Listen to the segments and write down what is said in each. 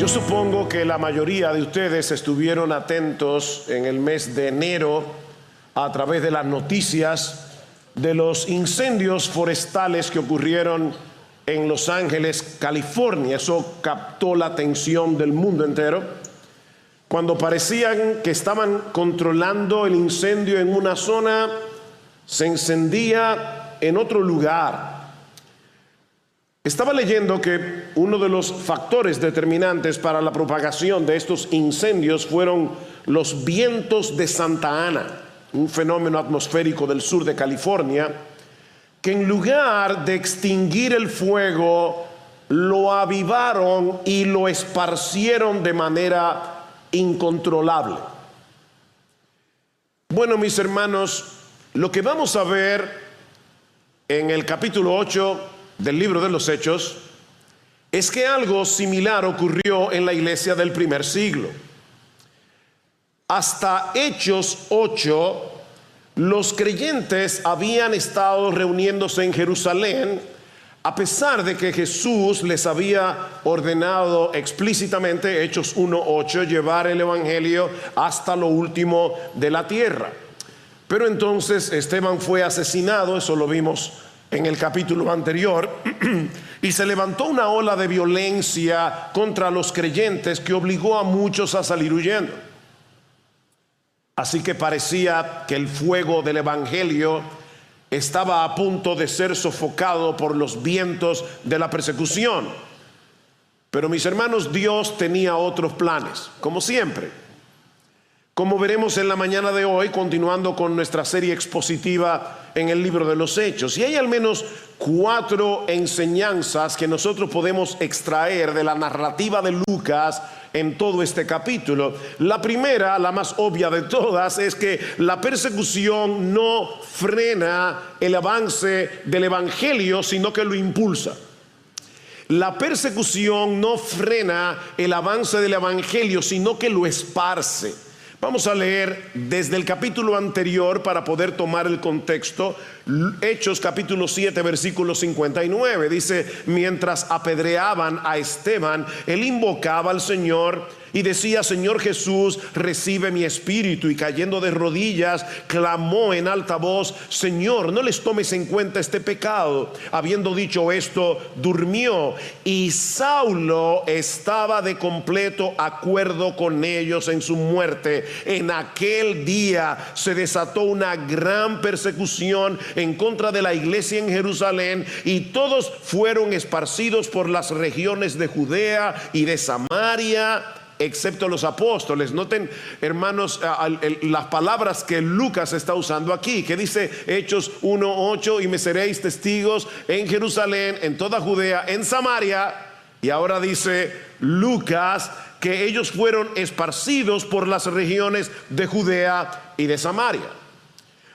supongo que la mayoría de ustedes estuvieron atentos en el mes de enero a través de las noticias de los incendios forestales que ocurrieron en Los Ángeles, California. Eso captó la atención del mundo entero. Cuando parecían que estaban controlando el incendio en una zona, se encendía en otro lugar. Estaba leyendo que uno de los factores determinantes para la propagación de estos incendios fueron los vientos de Santa Ana, un fenómeno atmosférico del sur de California, que en lugar de extinguir el fuego, lo avivaron y lo esparcieron de manera incontrolable. Bueno, mis hermanos, lo que vamos a ver en el capítulo 8 del libro de los Hechos es que algo similar ocurrió en la iglesia del primer siglo. Hasta Hechos 8, los creyentes habían estado reuniéndose en Jerusalén, a pesar de que Jesús les había ordenado explícitamente, Hechos 1:8, llevar el evangelio hasta lo último de la tierra. Pero entonces Esteban fue asesinado, eso lo vimos en el capítulo anterior, y se levantó una ola de violencia contra los creyentes que obligó a muchos a salir huyendo. Así que parecía que el fuego del evangelio estaba a punto de ser sofocado por los vientos de la persecución. Pero mis hermanos, Dios tenía otros planes, como siempre. Como veremos en la mañana de hoy, continuando con nuestra serie expositiva en el libro de los Hechos. Y hay al menos 4 enseñanzas que nosotros podemos extraer de la narrativa de Lucas en todo este capítulo. La primera, la más obvia de todas, es que la persecución no frena el avance del evangelio, sino que lo impulsa. La persecución no frena el avance del evangelio, sino que lo esparce. Vamos a leer desde el capítulo anterior para poder tomar el contexto. Hechos capítulo 7 versículo 59 dice: mientras apedreaban a Esteban, él invocaba al Señor y decía: Señor Jesús, recibe mi espíritu. Y cayendo de rodillas, clamó en alta voz: Señor, no les tomes en cuenta este pecado. Habiendo dicho esto, durmió, y Saulo estaba de completo acuerdo con ellos en su muerte. En aquel día se desató una gran persecución en contra de la iglesia en Jerusalén, y todos fueron esparcidos por las regiones de Judea y de Samaria, excepto los apóstoles. Noten, hermanos, las palabras que Lucas está usando aquí, que dice Hechos 1:8: y me seréis testigos en Jerusalén, en toda Judea, en Samaria. Y ahora dice Lucas que ellos fueron esparcidos por las regiones de Judea y de Samaria.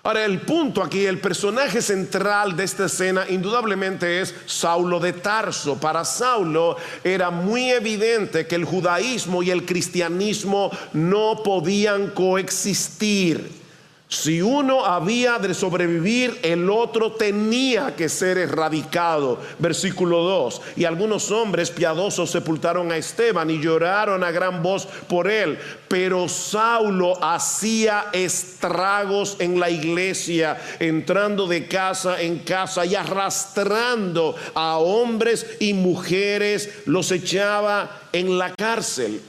Ahora, el punto aquí, el personaje central de esta escena indudablemente es Saulo de Tarso. Para Saulo era muy evidente que el judaísmo y el cristianismo no podían coexistir. Si uno había de sobrevivir, el otro tenía que ser erradicado. Versículo 2: y algunos hombres piadosos sepultaron a Esteban y lloraron a gran voz por él. Pero Saulo hacía estragos en la iglesia, entrando de casa en casa y arrastrando a hombres y mujeres, los echaba en la cárcel.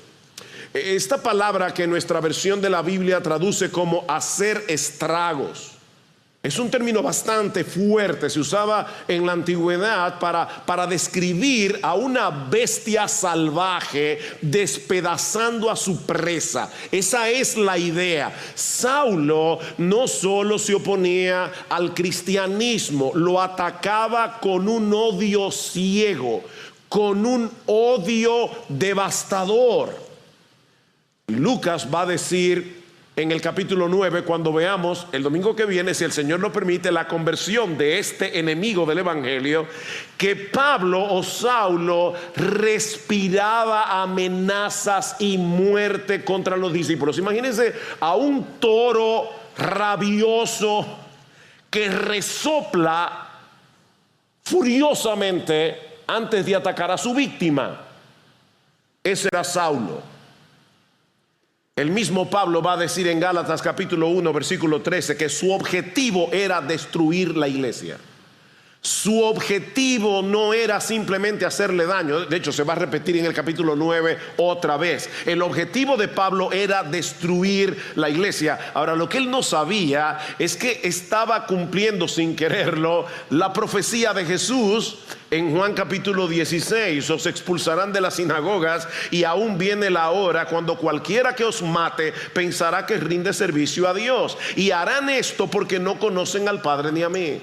Esta palabra que nuestra versión de la Biblia traduce como hacer estragos es un término bastante fuerte. Se usaba en la antigüedad para describir a una bestia salvaje despedazando a su presa. Esa es la idea. Saulo no solo se oponía al cristianismo, lo atacaba con un odio ciego, con un odio devastador. Lucas va a decir en el capítulo 9, cuando veamos el domingo que viene, si el Señor lo permite, la conversión de este enemigo del evangelio, que Pablo o Saulo respiraba amenazas y muerte contra los discípulos. Imagínense a un toro rabioso que resopla furiosamente antes de atacar a su víctima. Ese era Saulo. El mismo Pablo va a decir en Gálatas capítulo 1 versículo 13 que su objetivo era destruir la iglesia. Su objetivo no era simplemente hacerle daño. De hecho, se va a repetir en el capítulo 9 otra vez. El objetivo de Pablo era destruir la iglesia. Ahora, lo que él no sabía es que estaba cumpliendo sin quererlo la profecía de Jesús en Juan capítulo 16. Os expulsarán de las sinagogas y aún viene la hora cuando cualquiera que os mate pensará que rinde servicio a Dios. Y harán esto porque no conocen al Padre ni a mí.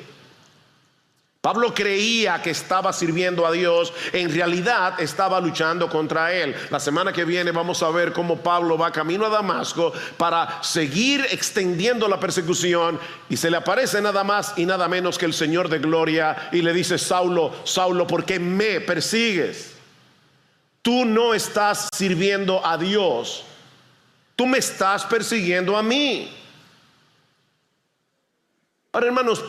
Pablo creía que estaba sirviendo a Dios, en realidad estaba luchando contra él. La semana que viene vamos a ver cómo Pablo va camino a Damasco para seguir extendiendo la persecución, y se le aparece nada más y nada menos que el Señor de gloria y le dice: Saulo, Saulo, ¿por qué me persigues? Tú no estás sirviendo a Dios, tú me estás persiguiendo a mí. Ahora, hermanos,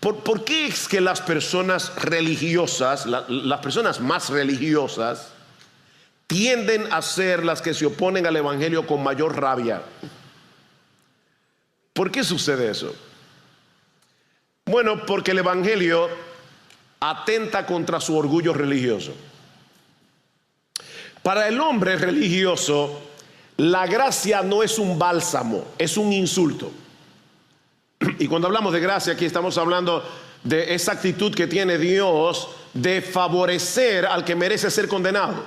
¿por qué es que las personas religiosas, las personas más religiosas, tienden a ser las que se oponen al evangelio con mayor rabia? ¿Por qué sucede eso? Bueno, porque el evangelio atenta contra su orgullo religioso. Para el hombre religioso, la gracia no es un bálsamo, es un insulto. Y cuando hablamos de gracia, aquí estamos hablando de esa actitud que tiene Dios de favorecer al que merece ser condenado.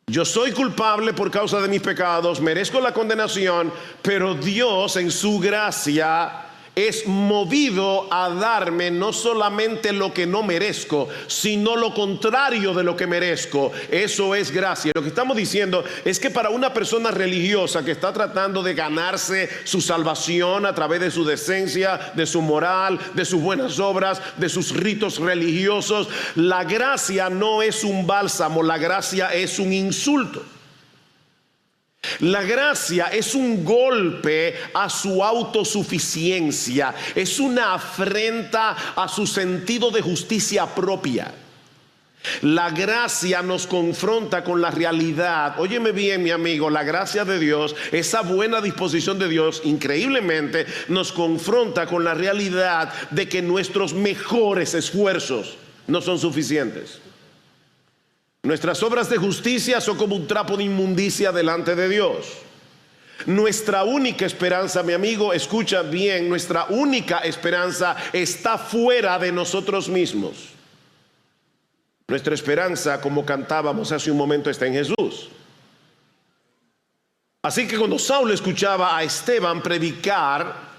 Yo soy culpable por causa de mis pecados, merezco la condenación, pero Dios en su gracia es movido a darme no solamente lo que no merezco, sino lo contrario de lo que merezco. Eso es gracia. Lo que estamos diciendo es que para una persona religiosa que está tratando de ganarse su salvación a través de su decencia, de su moral, de sus buenas obras, de sus ritos religiosos, la gracia no es un bálsamo, la gracia es un insulto. La gracia es un golpe a su autosuficiencia, es una afrenta a su sentido de justicia propia. La gracia nos confronta con la realidad. Óyeme bien, mi amigo, la gracia de Dios, esa buena disposición de Dios, increíblemente nos confronta con la realidad de que nuestros mejores esfuerzos no son suficientes. Nuestras obras de justicia son como un trapo de inmundicia delante de Dios. Nuestra única esperanza, mi amigo, escucha bien, nuestra única esperanza está fuera de nosotros mismos. Nuestra esperanza, como cantábamos hace un momento, está en Jesús. Así que cuando Saulo escuchaba a Esteban predicar,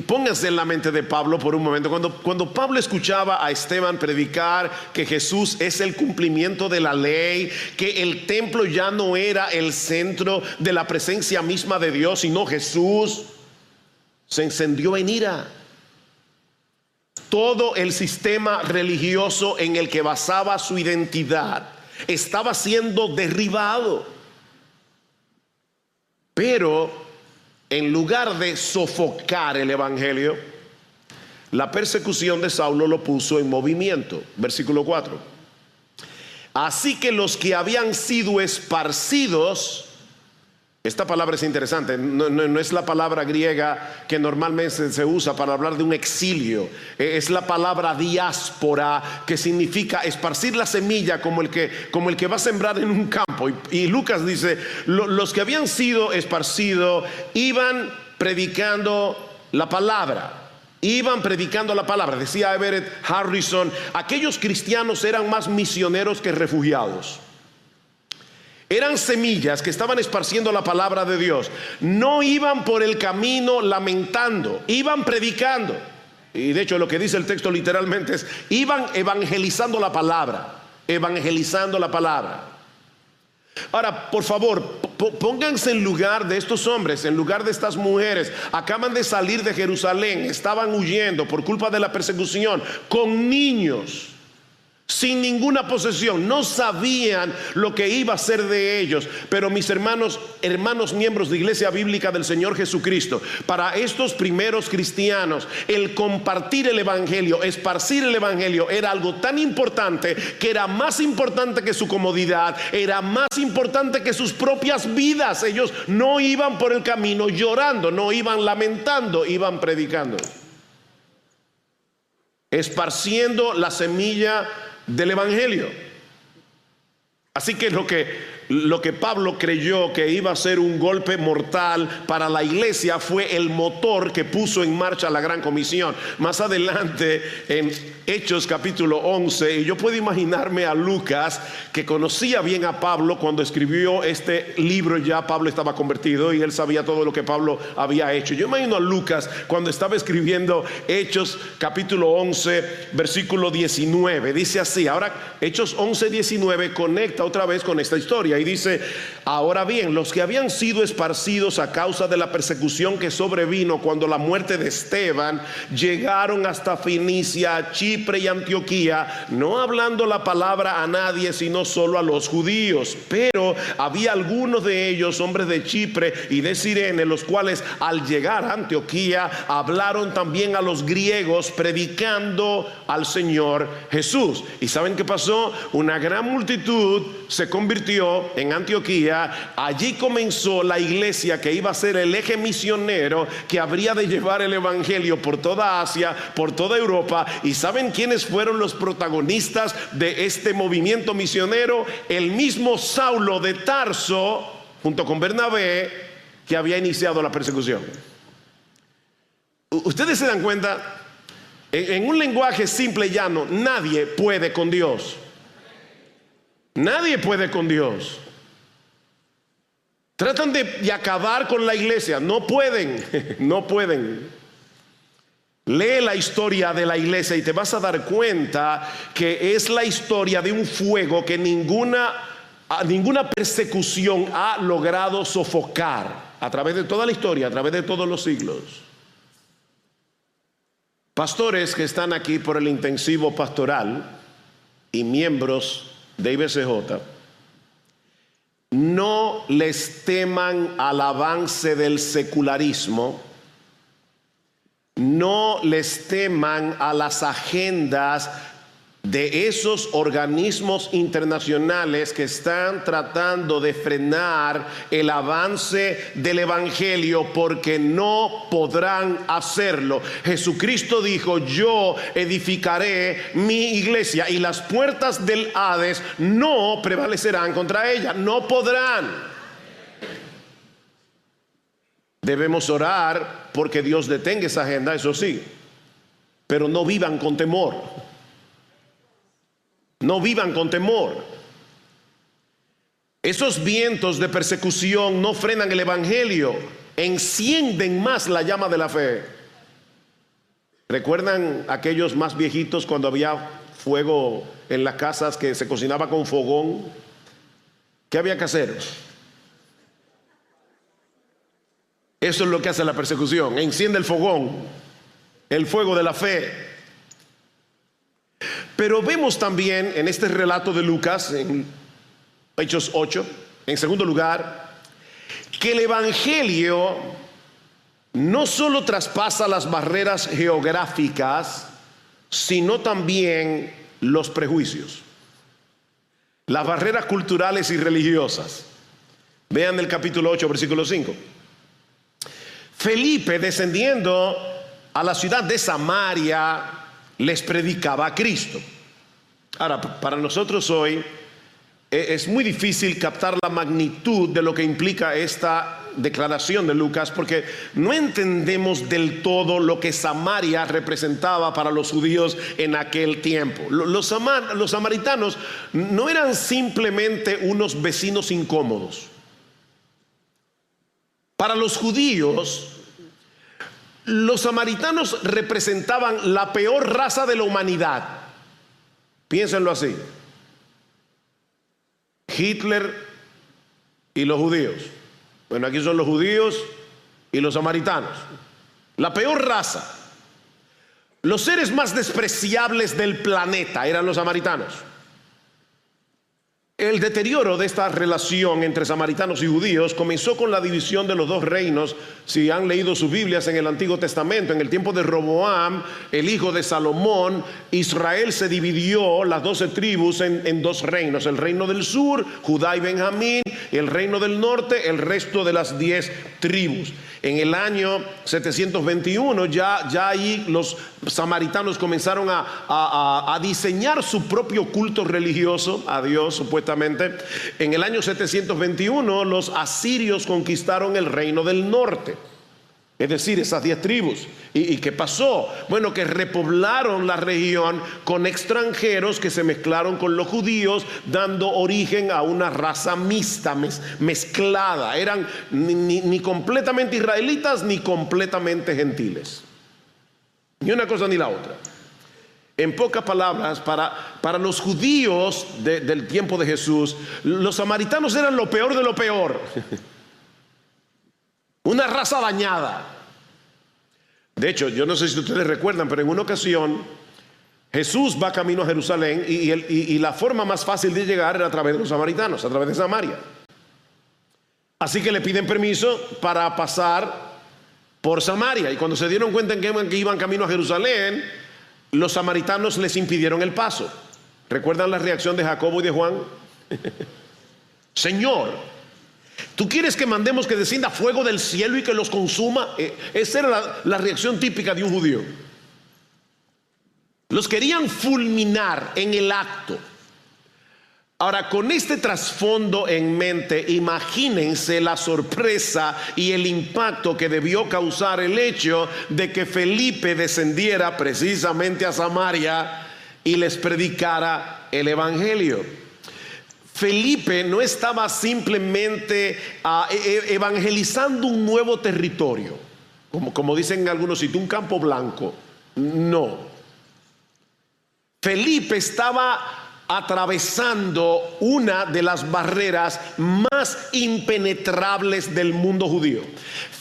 pónganse en la mente de Pablo por un momento. Cuando Pablo escuchaba a Esteban predicar que Jesús es el cumplimiento de la ley, que el templo ya no era el centro de la presencia misma de Dios, sino Jesús, se encendió en ira. Todo el sistema religioso en el que basaba su identidad estaba siendo derribado. Pero en lugar de sofocar el evangelio, la persecución de Saulo lo puso en movimiento. Versículo 4. Así que los que habían sido esparcidos, esta palabra es interesante, no es la palabra griega que normalmente se usa para hablar de un exilio, es la palabra diáspora, que significa esparcir la semilla como el que va a sembrar en un campo. Y Lucas dice, los que habían sido esparcidos iban predicando la palabra. Iban predicando la palabra. Decía Everett Harrison, aquellos cristianos eran más misioneros que refugiados. Eran semillas que estaban esparciendo la palabra de Dios. No iban por el camino lamentando, iban predicando. Y de hecho lo que dice el texto literalmente es, iban evangelizando la palabra. Evangelizando la palabra. Ahora, por favor, pónganse en lugar de estos hombres, en lugar de estas mujeres. Acaban de salir de Jerusalén, estaban huyendo por culpa de la persecución, con niños, sin ninguna posesión, no sabían lo que iba a ser de ellos. Pero mis hermanos miembros de Iglesia Bíblica del Señor Jesucristo, para estos primeros cristianos, el compartir el Evangelio, esparcir el Evangelio, era algo tan importante, que era más importante que su comodidad, era más importante que sus propias vidas. Ellos no iban por el camino llorando, no iban lamentando, iban predicando, esparciendo la semilla del Evangelio. Así que lo que Pablo creyó que iba a ser un golpe mortal para la iglesia fue el motor que puso en marcha la gran comisión. Más adelante en Hechos capítulo 11, y yo puedo imaginarme a Lucas, que conocía bien a Pablo cuando escribió este libro. Ya Pablo estaba convertido y él sabía todo lo que Pablo había hecho. Yo imagino a Lucas cuando estaba escribiendo Hechos capítulo 11 versículo 19. Dice así, ahora Hechos 11, 19 conecta otra vez con esta historia y dice: ahora bien, los que habían sido esparcidos a causa de la persecución que sobrevino cuando la muerte de Esteban, llegaron hasta Fenicia, Chipre y Antioquía, no hablando la palabra a nadie sino solo a los judíos. Pero había algunos de ellos, hombres de Chipre y de Cirene, los cuales al llegar a Antioquía hablaron también a los griegos, predicando al Señor Jesús. ¿Y saben qué pasó? Una gran multitud se convirtió en Antioquía. Allí comenzó la iglesia que iba a ser el eje misionero que habría de llevar el evangelio por toda Asia, por toda Europa. ¿Y saben quiénes fueron los protagonistas de este movimiento misionero? El mismo Saulo de Tarso, junto con Bernabé, que había iniciado la persecución. Ustedes se dan cuenta, en un lenguaje simple y llano, nadie puede con Dios. Nadie puede con Dios. Tratan de acabar con la iglesia. No pueden, no pueden. Lee la historia de la iglesia y te vas a dar cuenta que es la historia de un fuego que ninguna persecución ha logrado sofocar a través de toda la historia, a través de todos los siglos. Pastores que están aquí por el intensivo pastoral y miembros de IBCJ, no les teman al avance del secularismo, no les teman a las agendas de esos organismos internacionales que están tratando de frenar el avance del evangelio, porque no podrán hacerlo. Jesucristo dijo: yo edificaré mi iglesia y las puertas del Hades no prevalecerán contra ella. No podrán. Debemos orar porque Dios detenga esa agenda, eso sí, pero no vivan con temor. No vivan con temor. Esos vientos de persecución no frenan el evangelio, encienden más la llama de la fe. ¿Recuerdan aquellos más viejitos cuando había fuego en las casas, que se cocinaba con fogón? ¿Qué había que hacer? Eso es lo que hace la persecución: enciende el fogón, el fuego de la fe. Pero vemos también en este relato de Lucas, en Hechos 8, en segundo lugar, que el evangelio no solo traspasa las barreras geográficas, sino también los prejuicios, las barreras culturales y religiosas. Vean el capítulo 8, versículo 5. Felipe, descendiendo a la ciudad de Samaria, les predicaba a Cristo. Ahora, para nosotros hoy es muy difícil captar la magnitud de lo que implica esta declaración de Lucas, porque no entendemos del todo lo que Samaria representaba para los judíos en aquel tiempo. Los samaritanos no eran simplemente unos vecinos incómodos. Para los judíos, los samaritanos representaban la peor raza de la humanidad. Piénsenlo así: Hitler y los judíos. Bueno, aquí son los judíos y los samaritanos. La peor raza. Los seres más despreciables del planeta eran los samaritanos. El deterioro de esta relación entre samaritanos y judíos comenzó con la división de los dos reinos. Si han leído sus Biblias en el Antiguo Testamento, en el tiempo de Roboam, el hijo de Salomón, Israel se dividió, las 12 tribus, en dos reinos: el reino del sur, Judá y Benjamín, y el reino del norte, el resto de las 10 tribus. En el año 721 ya ahí los samaritanos comenzaron a diseñar su propio culto religioso a Dios, supuestamente. En el año 721 los asirios conquistaron el reino del norte, es decir, esas 10 tribus. ¿Y qué pasó? Bueno, que repoblaron la región con extranjeros que se mezclaron con los judíos, dando origen a una raza mixta, mezclada. Eran ni completamente israelitas ni completamente gentiles, ni una cosa ni la otra. En pocas palabras, para los judíos del tiempo de Jesús, los samaritanos eran lo peor de lo peor. Una raza dañada. De hecho, yo no sé si ustedes recuerdan, pero en una ocasión Jesús va camino a Jerusalén y la forma más fácil de llegar era a través de los samaritanos, a través de Samaria. Así que le piden permiso para pasar por Samaria, y cuando se dieron cuenta que iban camino a Jerusalén, los samaritanos les impidieron el paso. ¿Recuerdan la reacción de Jacobo y de Juan? Señor, ¿tú quieres que mandemos que descienda fuego del cielo y que los consuma? Esa era la reacción típica de un judío. Los querían fulminar en el acto. Ahora, con este trasfondo en mente, imagínense la sorpresa y el impacto que debió causar el hecho de que Felipe descendiera precisamente a Samaria y les predicara el evangelio. Felipe no estaba simplemente evangelizando un nuevo territorio, como dicen algunos sitios, un campo blanco. No. Felipe estaba atravesando una de las barreras más impenetrables del mundo judío.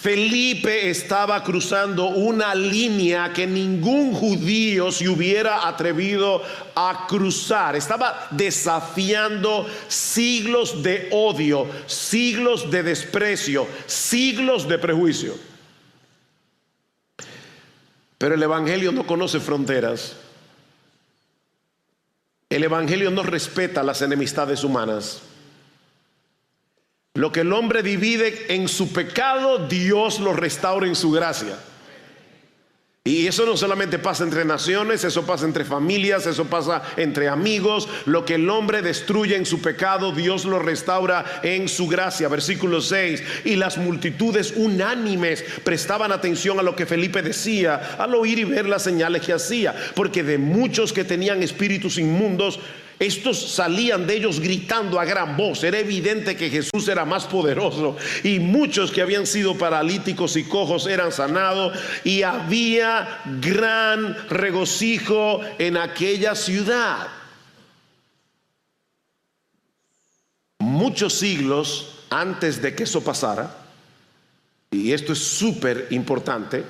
Felipe estaba cruzando una línea que ningún judío se hubiera atrevido a cruzar. Estaba desafiando siglos de odio, siglos de desprecio, siglos de prejuicio. Pero el evangelio no conoce fronteras. El evangelio no respeta las enemistades humanas. Lo que el hombre divide en su pecado, Dios lo restaura en su gracia. Y eso no solamente pasa entre naciones, eso pasa entre familias, eso pasa entre amigos. Lo que el hombre destruye en su pecado, Dios lo restaura en su gracia. Versículo 6: y las multitudes unánimes prestaban atención a lo que Felipe decía al oír y ver las señales que hacía, porque de muchos que tenían espíritus inmundos, estos salían de ellos gritando a gran voz. Era evidente que Jesús era más poderoso, y muchos que habían sido paralíticos y cojos eran sanados, y había gran regocijo en aquella ciudad. Muchos siglos antes de que eso pasara, y esto es súper importante,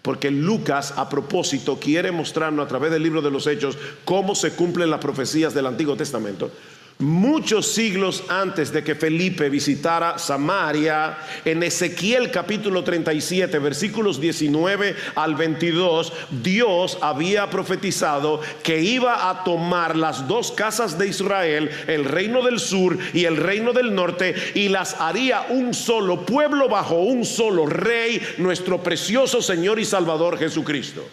porque Lucas, a propósito, quiere mostrarnos a través del libro de los Hechos cómo se cumplen las profecías del Antiguo Testamento. Muchos siglos antes de que Felipe visitara Samaria, en Ezequiel capítulo 37, versículos 19 al 22, Dios había profetizado que iba a tomar las dos casas de Israel, el reino del sur y el reino del norte, y las haría un solo pueblo bajo un solo rey, nuestro precioso Señor y Salvador Jesucristo.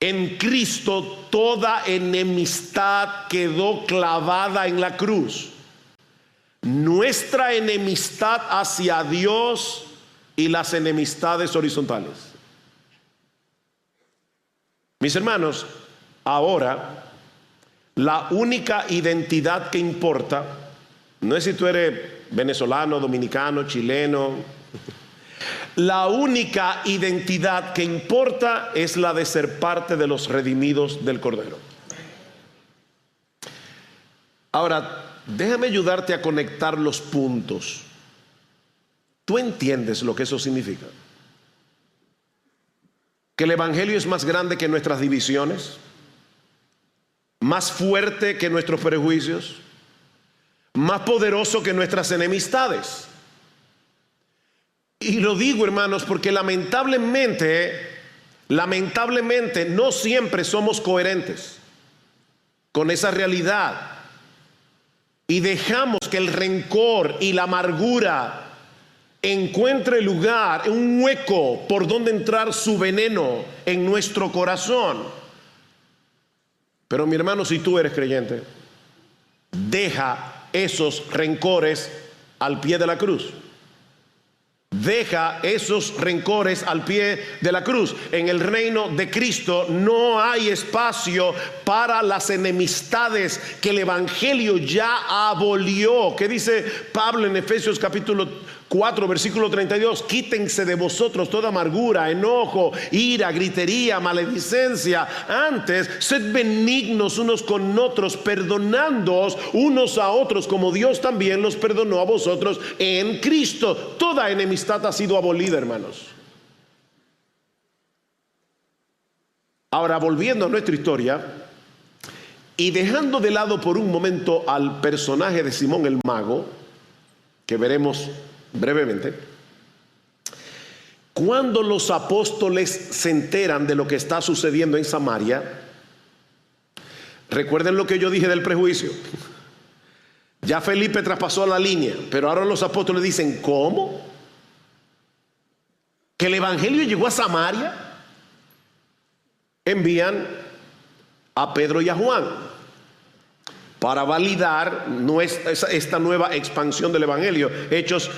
En Cristo toda enemistad quedó clavada en la cruz. Nuestra enemistad hacia Dios y las enemistades horizontales. Mis hermanos, ahora la única identidad que importa no es si tú eres venezolano, dominicano, chileno. La única identidad que importa es la de ser parte de los redimidos del Cordero. Ahora, déjame ayudarte a conectar los puntos. ¿Tú entiendes lo que eso significa? que el evangelio es más grande que nuestras divisiones, más fuerte que nuestros prejuicios, más poderoso que nuestras enemistades. Y lo digo, hermanos, porque lamentablemente no siempre somos coherentes con esa realidad y dejamos que el rencor y la amargura encuentre lugar, un hueco por donde entrar su veneno en nuestro corazón. Pero mi hermano, si tú eres creyente, deja esos rencores al pie de la cruz. Deja esos rencores al pie de la cruz. En el reino de Cristo no hay espacio para las enemistades que el evangelio ya abolió. ¿Qué dice Pablo en Efesios capítulo 4, versículo 32? Quítense de vosotros toda amargura, enojo, ira, gritería, maledicencia. Antes, sed benignos unos con otros, perdonándoos unos a otros, como Dios también los perdonó a vosotros en Cristo. Toda enemistad ha sido abolida, hermanos. Ahora, volviendo a nuestra historia y dejando de lado por un momento al personaje de Simón el Mago, que veremos brevemente, cuando los apóstoles se enteran de lo que está sucediendo en Samaria, recuerden lo que yo dije del prejuicio. Ya Felipe traspasó la línea, pero ahora los apóstoles dicen: ¿cómo? ¿Que el evangelio llegó a Samaria? Envían a Pedro y a Juan para validar esta nueva expansión del evangelio. Hechos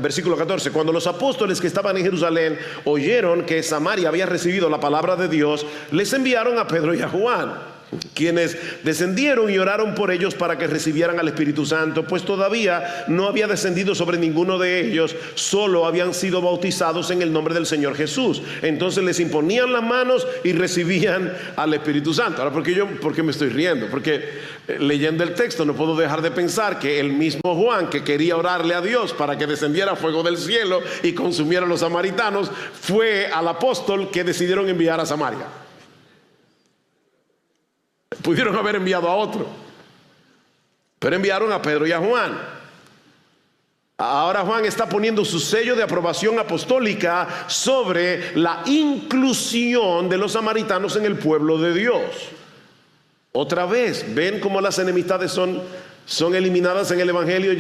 versículo 14: cuando los apóstoles que estaban en Jerusalén oyeron que Samaria había recibido la palabra de Dios, les enviaron a Pedro y a Juan, quienes descendieron y oraron por ellos para que recibieran al Espíritu Santo, pues todavía no había descendido sobre ninguno de ellos, solo habían sido bautizados en el nombre del Señor Jesús. Entonces les imponían las manos y recibían al Espíritu Santo. Ahora, ¿por qué me estoy riendo? Porque leyendo el texto no puedo dejar de pensar que el mismo Juan, que quería orarle a Dios para que descendiera fuego del cielo y consumiera a los samaritanos, fue al apóstol que decidieron enviar a Samaria. Pudieron haber enviado a otro, pero enviaron a Pedro y a Juan. Ahora Juan está poniendo su sello de aprobación apostólica sobre la inclusión de los samaritanos en el pueblo de Dios. Otra vez, ven cómo las enemistades son eliminadas en el evangelio.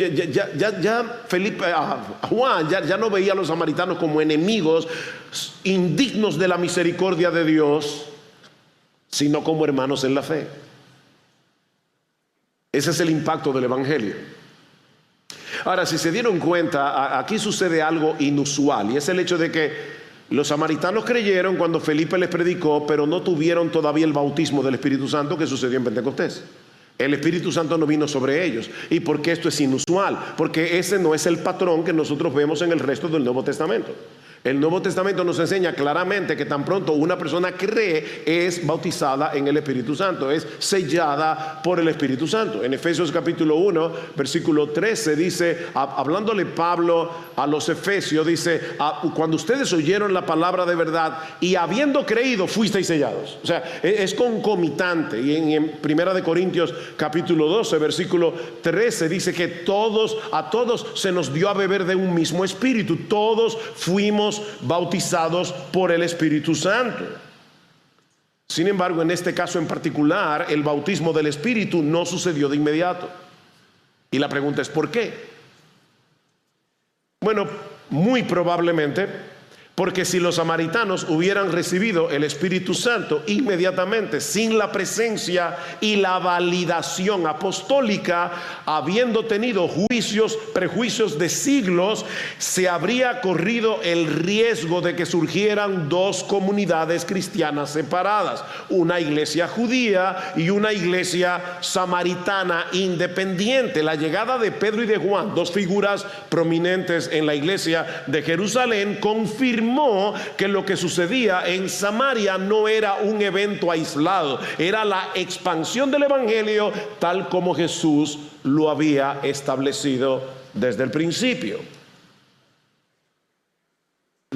Juan ya no veía a los samaritanos como enemigos indignos de la misericordia de Dios, sino como hermanos en la fe. Ese es el impacto del evangelio. Ahora, si se dieron cuenta, aquí sucede algo inusual, y es el hecho de que los samaritanos creyeron cuando Felipe les predicó, pero no tuvieron todavía el bautismo del Espíritu Santo que sucedió en Pentecostés. El Espíritu Santo no vino sobre ellos. ¿Y por qué esto es inusual? Porque ese no es el patrón que nosotros vemos en el resto del Nuevo Testamento. El Nuevo Testamento nos enseña claramente que tan pronto una persona cree, es bautizada en el Espíritu Santo, es sellada por el Espíritu Santo. En Efesios capítulo 1, versículo 13 dice, hablándole Pablo a los efesios, dice: cuando ustedes oyeron la palabra de verdad y habiendo creído, fuisteis sellados. O sea, es concomitante. Y en Primera de Corintios capítulo 12, versículo 13 dice que a todos se nos dio a beber de un mismo espíritu. Todos fuimos bautizados por el Espíritu Santo. Sin embargo, en este caso en particular, el bautismo del Espíritu no sucedió de inmediato. Y la pregunta es: ¿por qué? Bueno, muy probablemente porque si los samaritanos hubieran recibido el Espíritu Santo inmediatamente, sin la presencia y la validación apostólica, habiendo tenido prejuicios de siglos, se habría corrido el riesgo de que surgieran dos comunidades cristianas separadas, una iglesia judía y una iglesia samaritana independiente. La llegada de Pedro y de Juan, dos figuras prominentes en la iglesia de Jerusalén, confirmó que lo que sucedía en Samaria no era un evento aislado, era la expansión del evangelio tal como Jesús lo había establecido desde el principio.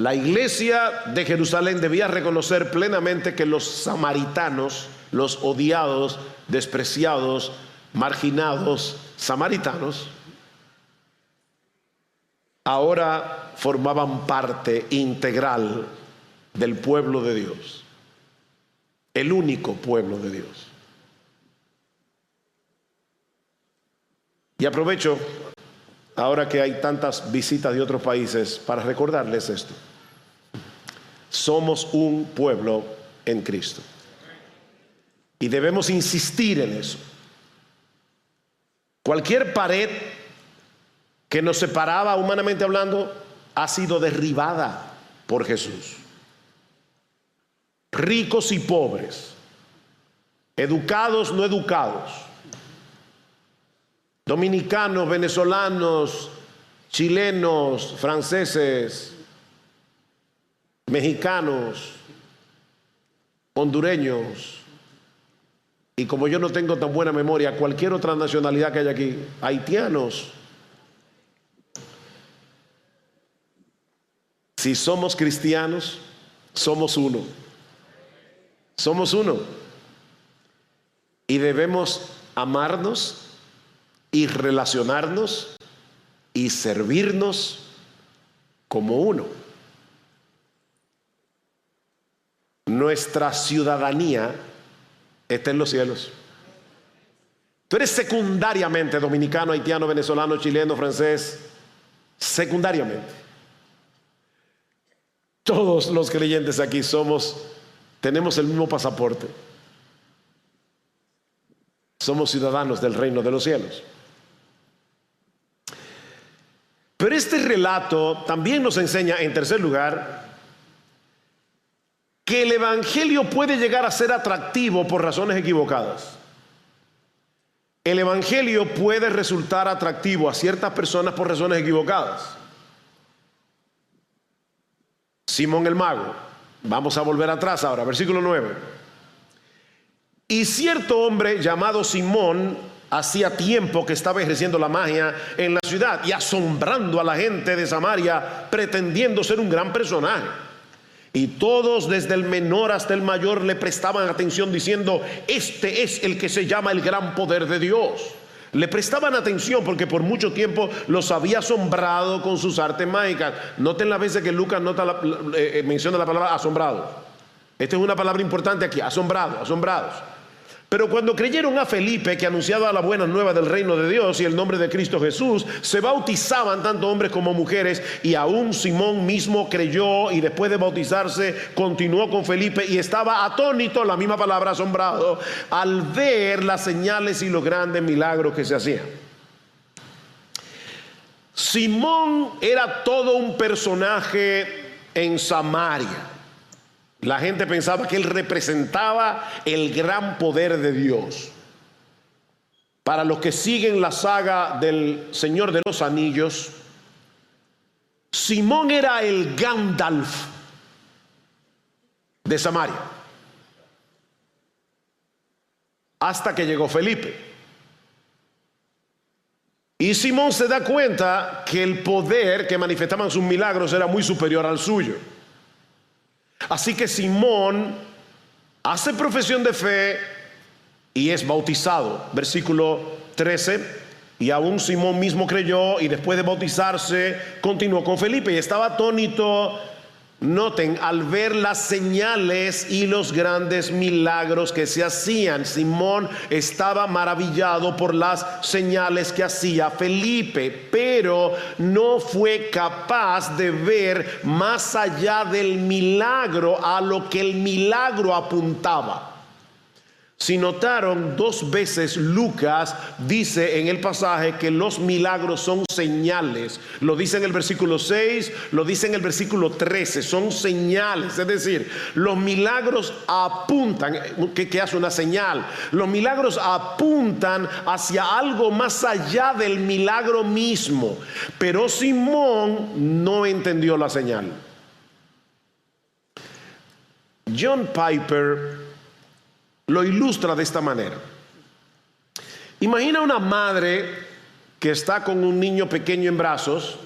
La iglesia de Jerusalén debía reconocer plenamente que los samaritanos, los odiados, despreciados, marginados samaritanos, ahora formaban parte integral del pueblo de Dios, el único pueblo de Dios. Y aprovecho, ahora que hay tantas visitas de otros países, para recordarles esto. Somos un pueblo en Cristo. Y debemos insistir en eso. Cualquier pared que nos separaba humanamente hablando ha sido derribada por Jesús. Ricos y pobres, educados, no educados, dominicanos, venezolanos, chilenos, franceses, mexicanos, hondureños, y como yo no tengo tan buena memoria, cualquier otra nacionalidad que haya aquí, haitianos. Si somos cristianos, somos uno. Somos uno. Y debemos amarnos y relacionarnos y servirnos como uno. Nuestra ciudadanía está en los cielos. Tú eres secundariamente dominicano, haitiano, venezolano, chileno, francés, secundariamente. Todos los creyentes aquí tenemos el mismo pasaporte. Somos ciudadanos del reino de los cielos. Pero este relato también nos enseña, en tercer lugar, que el evangelio puede llegar a ser atractivo por razones equivocadas. El evangelio puede resultar atractivo a ciertas personas por razones equivocadas. Simón el mago, vamos a volver atrás ahora, versículo 9. Y cierto hombre llamado Simón hacía tiempo que estaba ejerciendo la magia en la ciudad y asombrando a la gente de Samaria, pretendiendo ser un gran personaje. Y todos, desde el menor hasta el mayor, le prestaban atención diciendo: este es el que se llama el gran poder de Dios. Le prestaban atención porque por mucho tiempo los había asombrado con sus artes mágicas. Noten las veces que Lucas menciona la palabra asombrado. Esta es una palabra importante aquí: asombrado, asombrados. Pero cuando creyeron a Felipe, que anunciaba la buena nueva del reino de Dios y el nombre de Cristo Jesús, se bautizaban tanto hombres como mujeres, y aún Simón mismo creyó, y después de bautizarse continuó con Felipe y estaba atónito, la misma palabra asombrado, al ver las señales y los grandes milagros que se hacían. Simón era todo un personaje en Samaria. La gente pensaba que él representaba el gran poder de Dios. Para los que siguen la saga del Señor de los Anillos, Simón era el Gandalf de Samaria, hasta que llegó Felipe. Y Simón se da cuenta que el poder que manifestaban sus milagros era muy superior al suyo. Así que Simón hace profesión de fe y es bautizado. Versículo 13. Y aún Simón mismo creyó, y después de bautizarse continuó con Felipe y estaba atónito, noten, al ver las señales y los grandes milagros que se hacían. Simón estaba maravillado por las señales que hacía Felipe, pero no fue capaz de ver más allá del milagro, a lo que el milagro apuntaba. Si notaron, 2 veces Lucas dice en el pasaje que los milagros son señales. Lo dice en el versículo 6, lo dice en el versículo 13, son señales. Es decir, los milagros apuntan, ¿qué hace una señal? Los milagros apuntan hacia algo más allá del milagro mismo. Pero Simón no entendió la señal. John Piper lo ilustra de esta manera. Imagina una madre que está con un niño pequeño en brazos.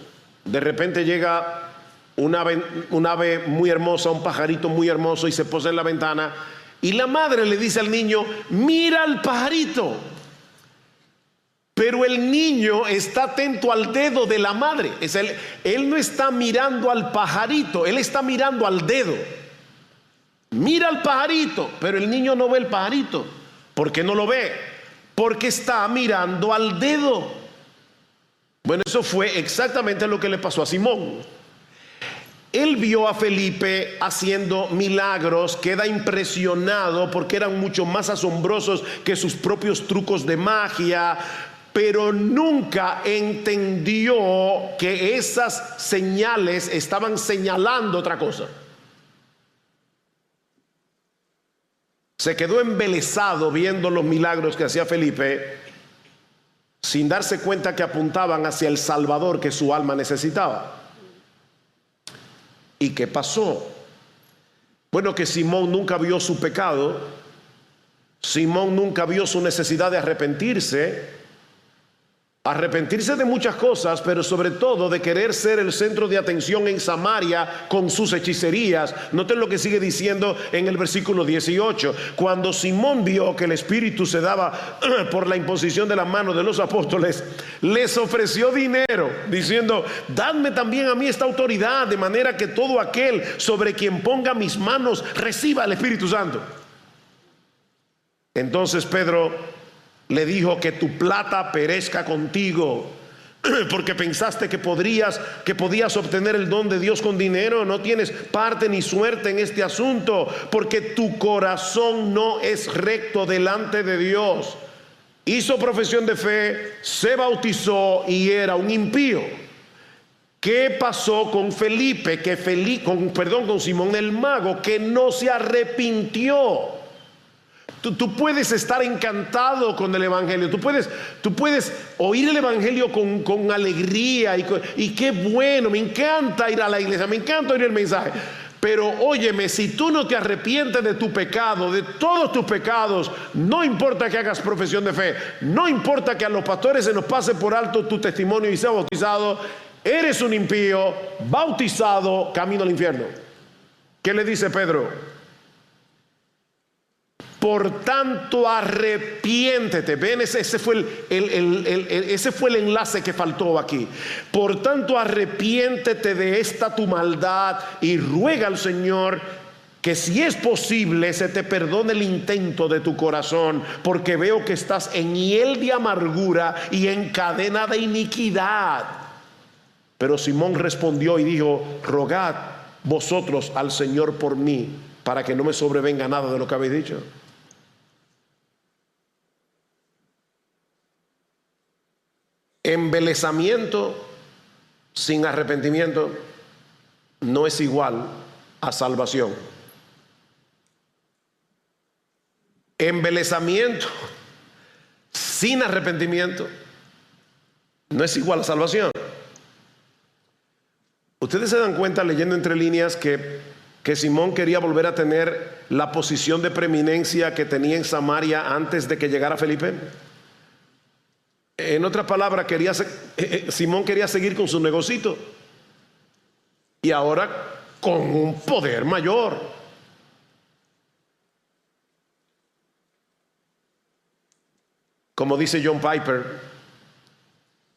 De repente llega un ave muy hermosa, un pajarito muy hermoso, y se posa en la ventana, y la madre le dice al niño: mira al pajarito. Pero el niño está atento al dedo de la madre. Él no está mirando al pajarito, él está mirando al dedo. Mira al pajarito, pero el niño no ve el pajarito. ¿Por qué no lo ve? Porque está mirando al dedo. Bueno, eso fue exactamente lo que le pasó a Simón. Él vio a Felipe haciendo milagros, queda impresionado porque eran mucho más asombrosos que sus propios trucos de magia, pero nunca entendió que esas señales estaban señalando otra cosa. Se quedó embelesado viendo los milagros que hacía Felipe, sin darse cuenta que apuntaban hacia el Salvador que su alma necesitaba. ¿Y qué pasó? Bueno, que Simón nunca vio su pecado, Simón nunca vio su necesidad de arrepentirse de muchas cosas, pero sobre todo de querer ser el centro de atención en Samaria con sus hechicerías. Noten lo que sigue diciendo en el versículo 18. Cuando Simón vio que el Espíritu se daba por la imposición de las manos de los apóstoles, les ofreció dinero, diciendo: dadme también a mí esta autoridad, de manera que todo aquel sobre quien ponga mis manos reciba el Espíritu Santo. Entonces Pedro le dijo: que tu plata perezca contigo, porque pensaste que podías obtener el don de Dios con dinero. No tienes parte ni suerte en este asunto, porque tu corazón no es recto delante de Dios. Hizo profesión de fe, se bautizó y era un impío. ¿Qué pasó con Felipe? Con Simón el mago, que no se arrepintió. Tú puedes estar encantado con el Evangelio, tú puedes oír el Evangelio con alegría y qué bueno, me encanta ir a la iglesia, me encanta oír el mensaje. Pero óyeme, si tú no te arrepientes de tu pecado, de todos tus pecados, no importa que hagas profesión de fe, no importa que a los pastores se nos pase por alto tu testimonio y sea bautizado, eres un impío, bautizado, camino al infierno. ¿Qué le dice Pedro? Por tanto, arrepiéntete. Ven, ese fue el enlace que faltó aquí. Por tanto, arrepiéntete de esta tu maldad y ruega al Señor que, si es posible, se te perdone el intento de tu corazón, porque veo que estás en hiel de amargura y en cadena de iniquidad. Pero Simón respondió y dijo: rogad vosotros al Señor por mí, para que no me sobrevenga nada de lo que habéis dicho. Embelesamiento sin arrepentimiento no es igual a salvación. Embelesamiento sin arrepentimiento no es igual a salvación. Ustedes se dan cuenta, leyendo entre líneas, que Simón quería volver a tener la posición de preeminencia que tenía en Samaria antes de que llegara Felipe. En otras palabras, Simón quería seguir con su negocito, y ahora con un poder mayor. Como dice John Piper,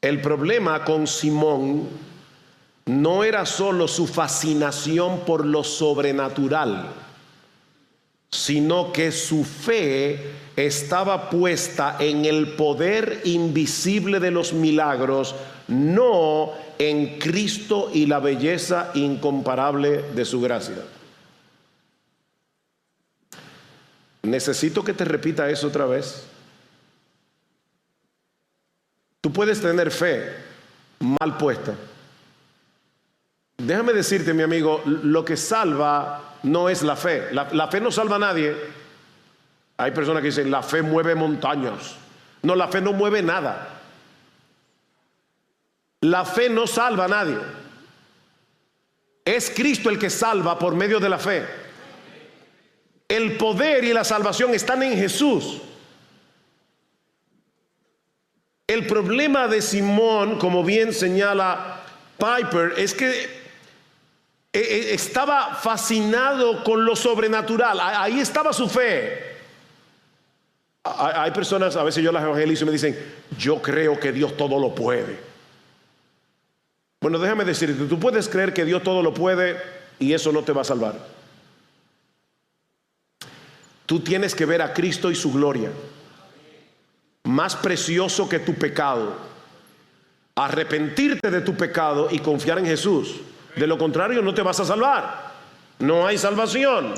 el problema con Simón no era solo su fascinación por lo sobrenatural, sino que su fe estaba puesta en el poder invisible de los milagros, no en Cristo y la belleza incomparable de su gracia. Necesito que te repita eso otra vez. Tú puedes tener fe mal puesta. Déjame decirte, mi amigo, lo que salva no es la fe. La fe no salva a nadie. Hay personas que dicen: la fe mueve montañas. No, la fe no mueve nada. La fe no salva a nadie. Es Cristo el que salva por medio de la fe. El poder y la salvación están en Jesús. El problema de Simón, como bien señala Piper, es que estaba fascinado con lo sobrenatural. Ahí estaba su fe. Hay personas, a veces yo las evangelizo y me dicen, yo creo que Dios todo lo puede. Bueno, déjame decirte, tú puedes creer que Dios todo lo puede y eso no te va a salvar. Tú tienes que ver a Cristo y su gloria, más precioso que tu pecado. Arrepentirte de tu pecado y confiar en Jesús. De lo contrario, no te vas a salvar. No hay salvación.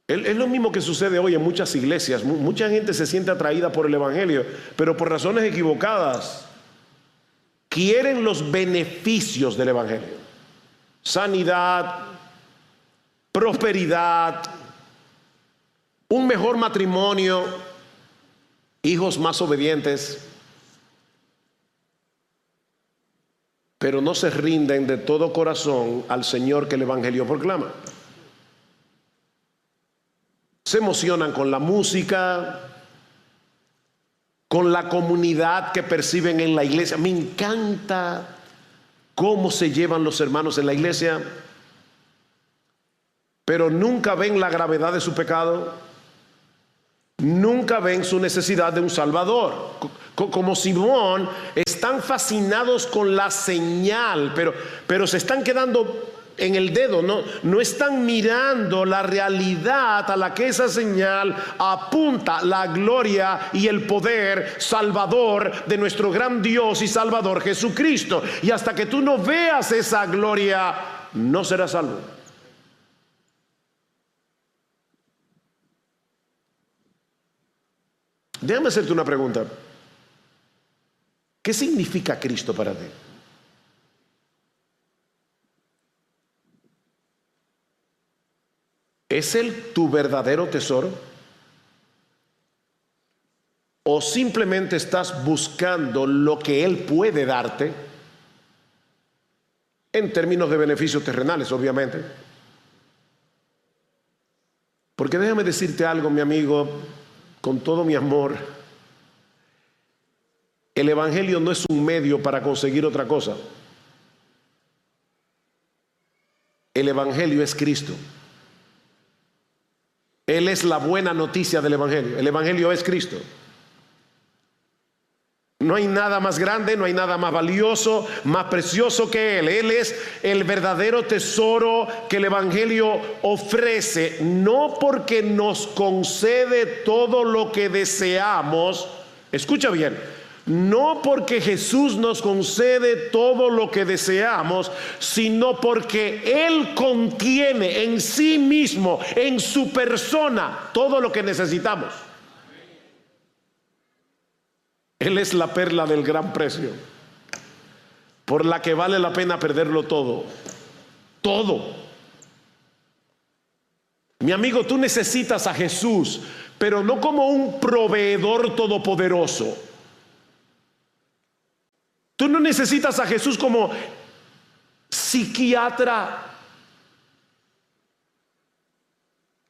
Es lo mismo que sucede hoy en muchas iglesias. Mucha gente se siente atraída por el evangelio, pero por razones equivocadas. Quieren los beneficios del evangelio: sanidad, prosperidad, un mejor matrimonio, hijos más obedientes, pero no se rinden de todo corazón al Señor que el evangelio proclama. Se emocionan con la música, con la comunidad que perciben en la iglesia. Me encanta cómo se llevan los hermanos en la iglesia, pero nunca ven la gravedad de su pecado, nunca ven su necesidad de un Salvador. Como Simón, están fascinados con la señal, pero se están quedando en el dedo, no están mirando la realidad a la que esa señal apunta: la gloria y el poder salvador de nuestro gran Dios y Salvador Jesucristo. Y hasta que tú no veas esa gloria, no serás salvo. Déjame hacerte una pregunta. ¿Qué significa Cristo para ti? ¿Es Él tu verdadero tesoro? ¿O simplemente estás buscando lo que Él puede darte? En términos de beneficios terrenales, obviamente. Porque déjame decirte algo, mi amigo, con todo mi amor. El evangelio no es un medio para conseguir otra cosa. El evangelio es Cristo. Él es la buena noticia del evangelio. El evangelio es Cristo. No hay nada más grande, no hay nada más valioso, más precioso que Él. Él es el verdadero tesoro que el evangelio ofrece, no porque nos concede todo lo que deseamos. Escucha bien. No porque Jesús nos concede todo lo que deseamos, sino porque Él contiene en sí mismo, en su persona, todo lo que necesitamos. Él es la perla del gran precio, por la que vale la pena perderlo todo. Todo. Mi amigo, tú necesitas a Jesús, pero no como un proveedor todopoderoso. Tú no necesitas a Jesús como psiquiatra,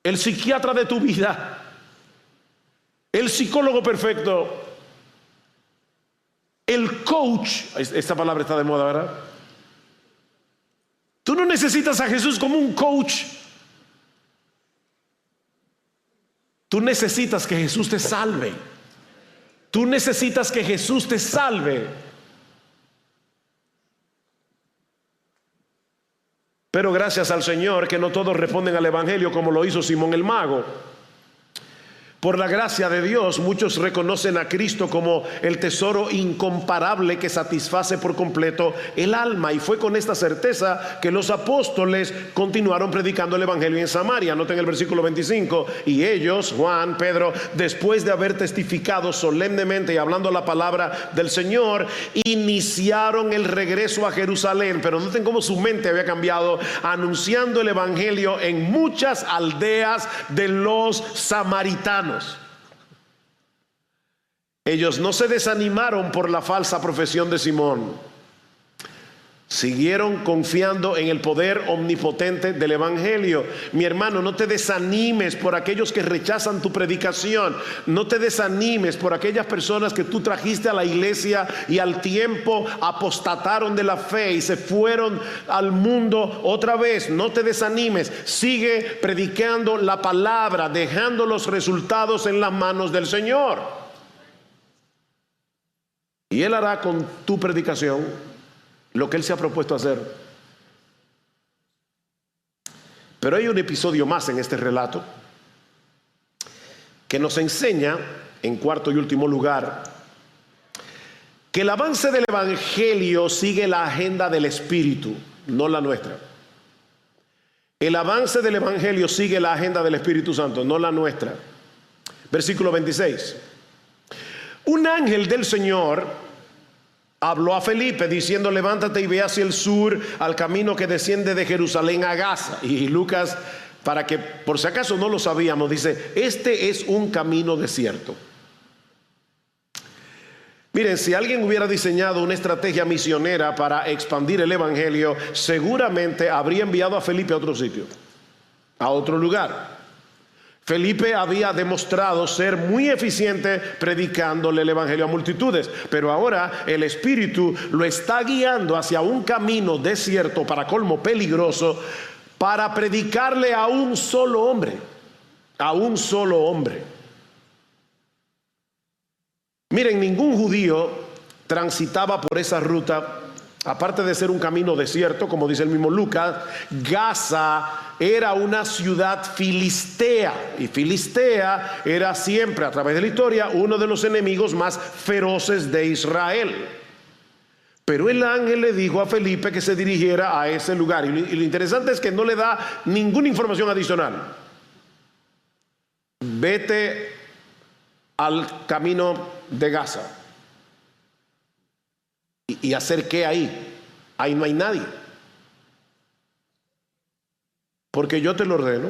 el psiquiatra de tu vida, el psicólogo perfecto, el coach. Esta palabra está de moda, ¿verdad? Tú no necesitas a Jesús como un coach. Tú necesitas que Jesús te salve. Tú necesitas que Jesús te salve. Pero gracias al Señor que no todos responden al evangelio como lo hizo Simón el mago. Por la gracia de Dios, muchos reconocen a Cristo como el tesoro incomparable que satisface por completo el alma. Y fue con esta certeza que los apóstoles continuaron predicando el evangelio en Samaria. Noten el versículo 25. Y ellos, Juan, Pedro, después de haber testificado solemnemente y hablando la palabra del Señor, iniciaron el regreso a Jerusalén. Pero noten cómo su mente había cambiado, anunciando el evangelio en muchas aldeas de los samaritanos. Ellos no se desanimaron por la falsa profesión de Simón. Siguieron confiando en el poder omnipotente del Evangelio. Mi hermano, no te desanimes por aquellos que rechazan tu predicación. No te desanimes por aquellas personas que tú trajiste a la iglesia y al tiempo apostataron de la fe y se fueron al mundo otra vez. No te desanimes. Sigue predicando la palabra, dejando los resultados en las manos del Señor. Y Él hará con tu predicación lo que Él se ha propuesto hacer. Pero hay un episodio más en este relato que nos enseña, en cuarto y último lugar, que el avance del Evangelio sigue la agenda del Espíritu, no la nuestra. El avance del Evangelio sigue la agenda del Espíritu Santo, no la nuestra. Versículo 26. Un ángel del Señor habló a Felipe diciendo: levántate y ve hacia el sur al camino que desciende de Jerusalén a Gaza. Y Lucas, para que por si acaso no lo sabíamos, dice: este es un camino desierto. Miren, si alguien hubiera diseñado una estrategia misionera para expandir el Evangelio, seguramente habría enviado a Felipe a otro sitio, a otro lugar. Felipe había demostrado ser muy eficiente predicándole el Evangelio a multitudes, pero ahora el Espíritu lo está guiando hacia un camino desierto, para colmo peligroso, para predicarle a un solo hombre, a un solo hombre. Miren, ningún judío transitaba por esa ruta. Aparte de ser un camino desierto, como dice el mismo Lucas, Gaza era una ciudad filistea. Y Filistea era siempre, a través de la historia, uno de los enemigos más feroces de Israel. Pero el ángel le dijo a Felipe que se dirigiera a ese lugar. Y lo interesante es que no le da ninguna información adicional. Vete al camino de Gaza. ¿Y hacer qué ahí? Ahí no hay nadie. Porque yo te lo ordeno.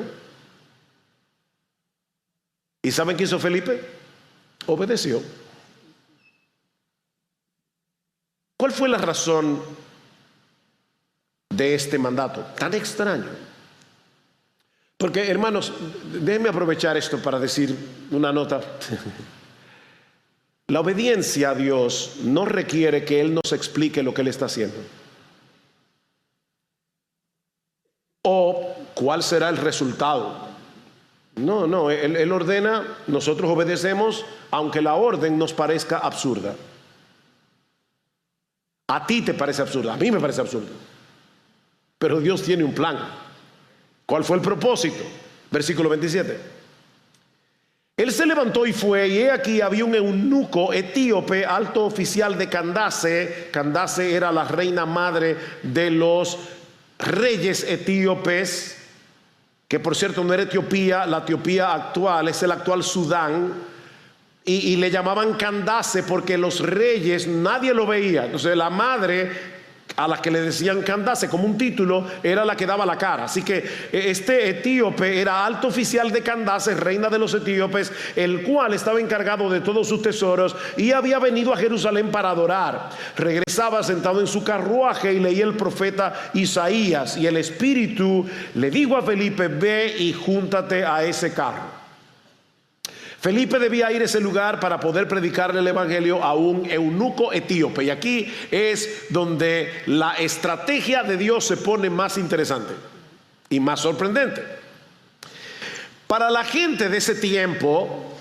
¿Y saben qué hizo Felipe? Obedeció. ¿Cuál fue la razón de este mandato tan extraño? Porque, hermanos, déjenme aprovechar esto para decir una nota. La obediencia a Dios no requiere que Él nos explique lo que Él está haciendo, o cuál será el resultado. No, Él ordena, nosotros obedecemos, aunque la orden nos parezca absurda. A ti te parece absurda, a mí me parece absurda, pero Dios tiene un plan. ¿Cuál fue el propósito? Versículo 27. Él se levantó y fue, y he aquí había un eunuco etíope, alto oficial de Candace. Candace era la reina madre de los reyes etíopes, que por cierto no era Etiopía, la Etiopía actual es el actual Sudán, y le llamaban Candace porque los reyes nadie lo veía. Entonces la madre, a la que le decían Candace como un título, era la que daba la cara. Así que este etíope era alto oficial de Candace, reina de los etíopes, el cual estaba encargado de todos sus tesoros y había venido a Jerusalén para adorar. Regresaba sentado en su carruaje y leía el profeta Isaías, y el Espíritu le dijo a Felipe: ve y júntate a ese carro. Felipe debía ir a ese lugar para poder predicarle el Evangelio a un eunuco etíope. Y aquí es donde la estrategia de Dios se pone más interesante y más sorprendente. Para la gente de ese tiempo,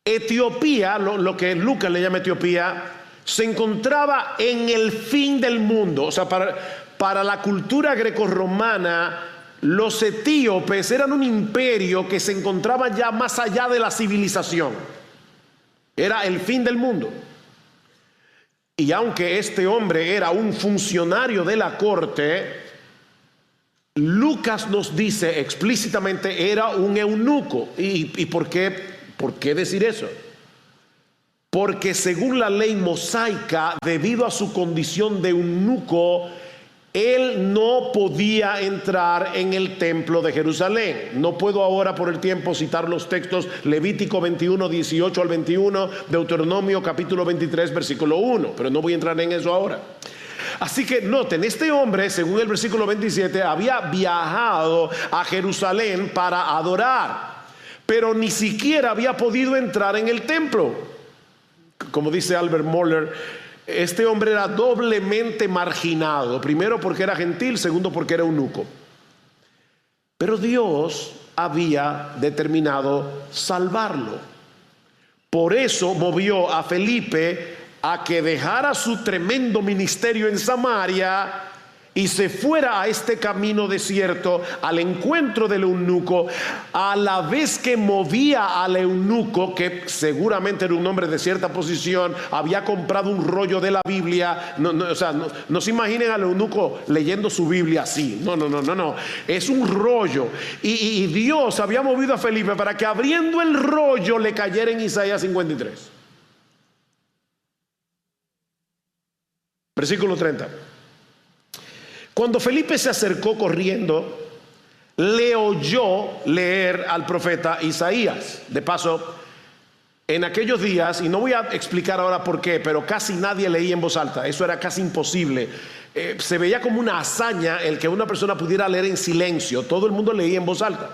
Etiopía, lo que Lucas le llama Etiopía, se encontraba en el fin del mundo. O sea, para la cultura grecorromana, los etíopes eran un imperio que se encontraba ya más allá de la civilización. Era el fin del mundo. Y aunque este hombre era un funcionario de la corte, Lucas nos dice explícitamente era un eunuco. ¿Y por qué decir eso? Porque según la ley mosaica, debido a su condición de eunuco, él no podía entrar en el templo de Jerusalén. No puedo ahora por el tiempo citar los textos: Levítico 21, 18 al 21, Deuteronomio capítulo 23, versículo 1, pero no voy a entrar en eso ahora. Así que noten, este hombre, según el versículo 27, había viajado a Jerusalén para adorar, pero ni siquiera había podido entrar en el templo. Como dice Albert Mohler, este hombre era doblemente marginado. Primero porque era gentil, segundo porque era eunuco. Pero Dios había determinado salvarlo. Por eso movió a Felipe a que dejara su tremendo ministerio en Samaria y se fuera a este camino desierto al encuentro del eunuco, a la vez que movía al eunuco, que seguramente era un hombre de cierta posición, había comprado un rollo de la Biblia. No se imaginen al eunuco leyendo su Biblia así. No. Es un rollo. Y Dios había movido a Felipe para que abriendo el rollo le cayera en Isaías 53. Versículo 30. Cuando Felipe se acercó corriendo, le oyó leer al profeta Isaías. De paso, en aquellos días, y no voy a explicar ahora por qué, pero casi nadie leía en voz alta. Eso era casi imposible. Se veía como una hazaña el que una persona pudiera leer en silencio. Todo el mundo leía en voz alta.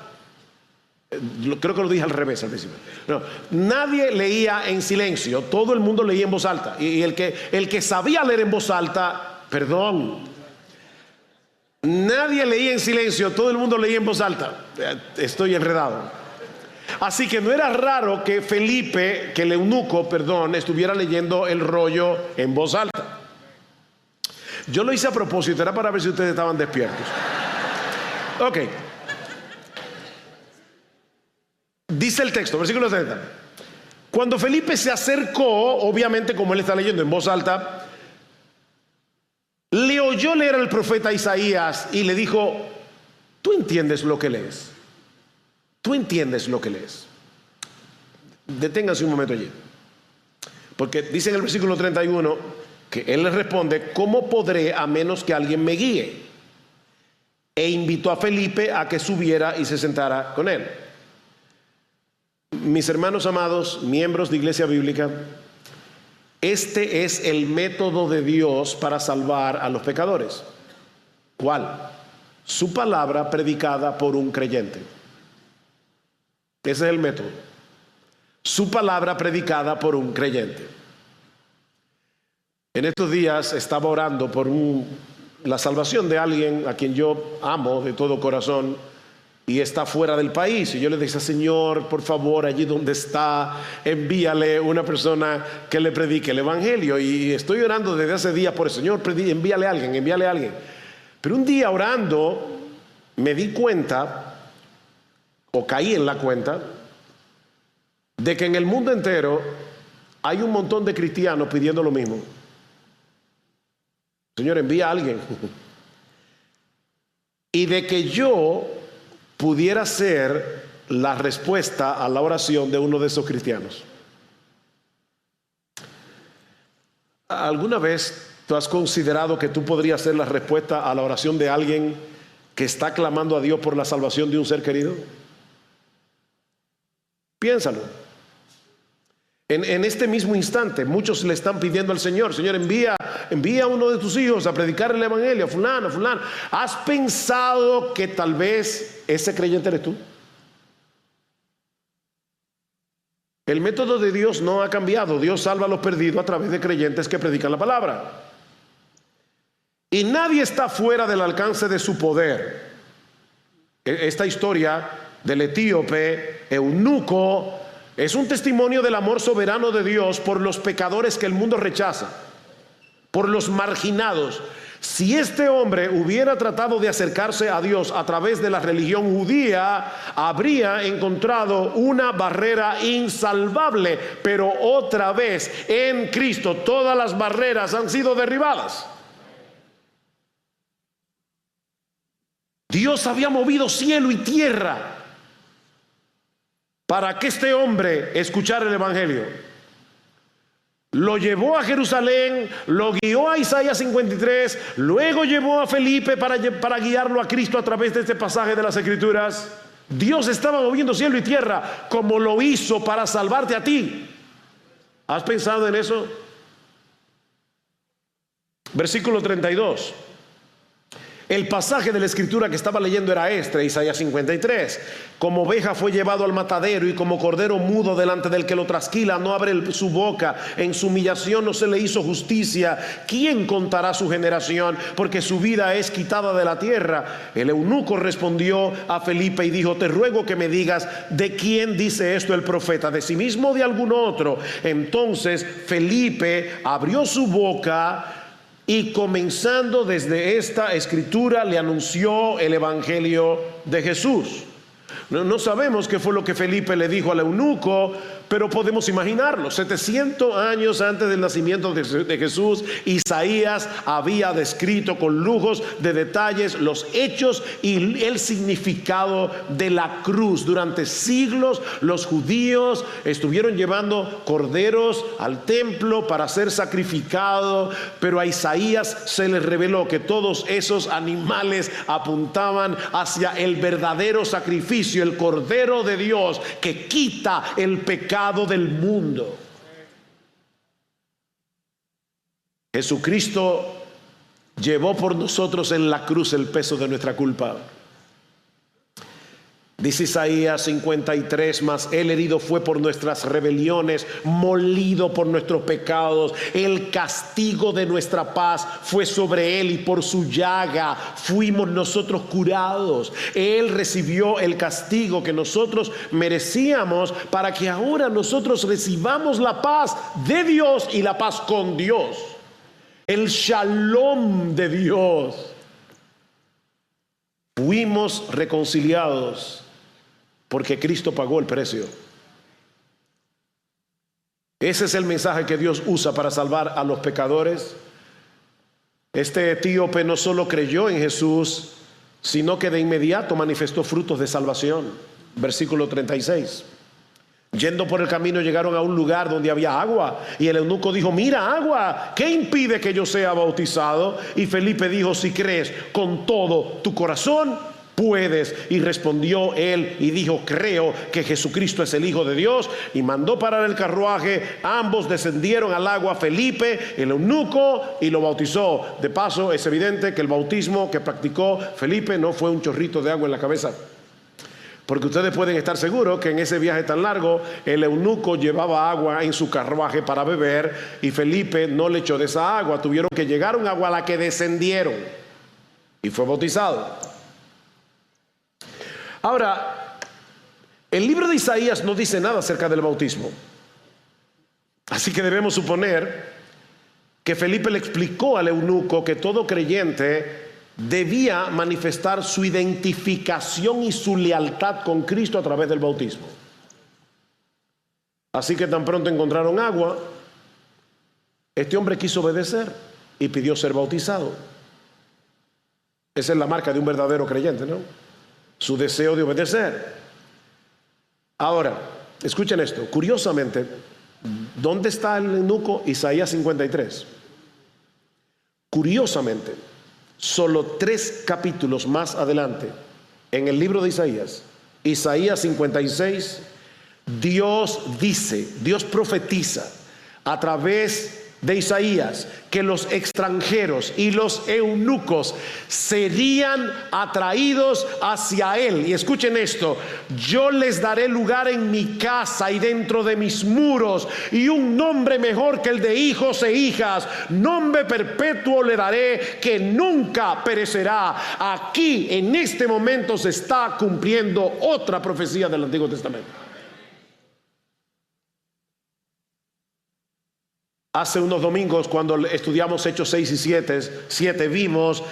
Creo que lo dije al revés al principio. No, nadie leía en silencio, todo el mundo leía en voz alta. Y el que sabía leer en voz alta, nadie leía en silencio, todo el mundo leía en voz alta. Estoy enredado. Así que no era raro que Felipe, que el eunuco, estuviera leyendo el rollo en voz alta. Yo lo hice a propósito, era para ver si ustedes estaban despiertos. Ok. Dice el texto, versículo 30. Cuando Felipe se acercó, obviamente como él está leyendo en voz alta, le oyó leer al profeta Isaías y le dijo: ¿tú entiendes lo que lees? ¿Tú entiendes lo que lees? Deténganse un momento allí, porque dice en el versículo 31 que él le responde: ¿cómo podré a menos que alguien me guíe? E invitó a Felipe a que subiera y se sentara con él. Mis hermanos amados, miembros de Iglesia Bíblica, este es el método de Dios para salvar a los pecadores. ¿Cuál? Su palabra predicada por un creyente. Ese es el método. Su palabra predicada por un creyente. En estos días estaba orando por la salvación de alguien a quien yo amo de todo corazón y está fuera del país, y yo le decía: Señor, por favor, allí donde está, envíale una persona que le predique el evangelio. Y estoy orando desde hace días por el Señor, envíale a alguien. Pero un día orando me di cuenta, o caí en la cuenta, de que en el mundo entero hay un montón de cristianos pidiendo lo mismo. Señor, envía a alguien. Y de que yo pudiera ser la respuesta a la oración de uno de esos cristianos. ¿Alguna vez tú has considerado que tú podrías ser la respuesta a la oración de alguien que está clamando a Dios por la salvación de un ser querido? Piénsalo. En este mismo instante muchos le están pidiendo al Señor: Señor, envía a uno de tus hijos a predicar el evangelio, a fulano. ¿Has pensado que tal vez ese creyente eres tú? El método de Dios no ha cambiado. Dios salva a los perdidos a través de creyentes que predican la palabra. Y nadie está fuera del alcance de su poder. Esta historia del etíope eunuco es un testimonio del amor soberano de Dios por los pecadores que el mundo rechaza, por los marginados. Si este hombre hubiera tratado de acercarse a Dios a través de la religión judía, habría encontrado una barrera insalvable. Pero otra vez, en Cristo, todas las barreras han sido derribadas. Dios había movido cielo y tierra para que este hombre escuchara el evangelio. Lo llevó a Jerusalén, lo guió a Isaías 53, luego llevó a Felipe para guiarlo a Cristo a través de este pasaje de las Escrituras. Dios estaba moviendo cielo y tierra, como lo hizo para salvarte a ti. ¿Has pensado en eso? Versículo 32. El pasaje de la escritura que estaba leyendo era este, Isaías 53. Como oveja fue llevado al matadero, y como cordero mudo delante del que lo trasquila no abre su boca. En su humillación no se le hizo justicia. ¿Quién contará su generación? Porque su vida es quitada de la tierra. El eunuco respondió a Felipe y dijo: te ruego que me digas, ¿de quién dice esto el profeta? ¿De sí mismo o de algún otro? Entonces Felipe abrió su boca, y comenzando desde esta escritura le anunció el evangelio de Jesús. No sabemos qué fue lo que Felipe le dijo al eunuco, pero podemos imaginarlo. 700 años antes del nacimiento de Jesús, Isaías había descrito con lujos de detalles los hechos y el significado de la cruz. Durante siglos los judíos estuvieron llevando corderos al templo para ser sacrificado, pero a Isaías se le reveló que todos esos animales apuntaban hacia el verdadero sacrificio, el Cordero de Dios que quita el pecado del mundo. Jesucristo llevó por nosotros en la cruz el peso de nuestra culpa. Dice Isaías 53: mas él herido fue por nuestras rebeliones, molido por nuestros pecados. El castigo de nuestra paz fue sobre él, y por su llaga fuimos nosotros curados. Él recibió el castigo que nosotros merecíamos, para que ahora nosotros recibamos la paz de Dios y la paz con Dios, el shalom de Dios. Fuimos reconciliados porque Cristo pagó el precio. Ese es el mensaje que Dios usa para salvar a los pecadores. Este etíope no solo creyó en Jesús, sino que de inmediato manifestó frutos de salvación. Versículo 36. Yendo por el camino llegaron a un lugar donde había agua, y el eunuco dijo: mira, agua, ¿qué impide que yo sea bautizado? Y Felipe dijo: si crees con todo tu corazón, puedes. Y respondió él y dijo: creo que Jesucristo es el Hijo de Dios. Y mandó parar el carruaje. Ambos descendieron al agua, Felipe, el eunuco, y lo bautizó. De paso, es evidente que el bautismo que practicó Felipe no fue un chorrito de agua en la cabeza, porque ustedes pueden estar seguros que en ese viaje tan largo el eunuco llevaba agua en su carruaje para beber, y Felipe no le echó de esa agua. Tuvieron que llegar a un agua a la que descendieron, y fue bautizado. Ahora, el libro de Isaías no dice nada acerca del bautismo, así que debemos suponer que Felipe le explicó al eunuco que todo creyente debía manifestar su identificación y su lealtad con Cristo a través del bautismo. Así que tan pronto encontraron agua, este hombre quiso obedecer y pidió ser bautizado. Esa es la marca de un verdadero creyente, ¿no? Su deseo de obedecer. Ahora, escuchen esto. Curiosamente, ¿dónde está el eunuco? Isaías 53. Curiosamente, solo 3 capítulos más adelante, en el libro de Isaías, Isaías 56, Dios dice, Dios profetiza a través de Isaías que los extranjeros y los eunucos serían atraídos hacia él. Y escuchen esto: yo les daré lugar en mi casa y dentro de mis muros, y un nombre mejor que el de hijos e hijas, nombre perpetuo le daré, que nunca perecerá. Aquí en este momento se está cumpliendo otra profecía del Antiguo Testamento. Hace unos domingos, cuando estudiamos Hechos 6 y 7, vimos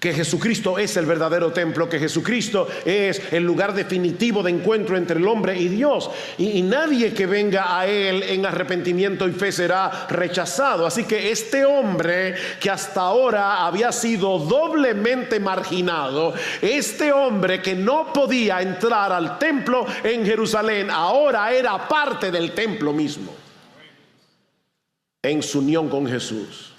que Jesucristo es el verdadero templo, que Jesucristo es el lugar definitivo de encuentro entre el hombre y Dios, y nadie que venga a él en arrepentimiento y fe será rechazado. Así que este hombre que hasta ahora había sido doblemente marginado, este hombre que no podía entrar al templo en Jerusalén, ahora era parte del templo mismo, en su unión con Jesús.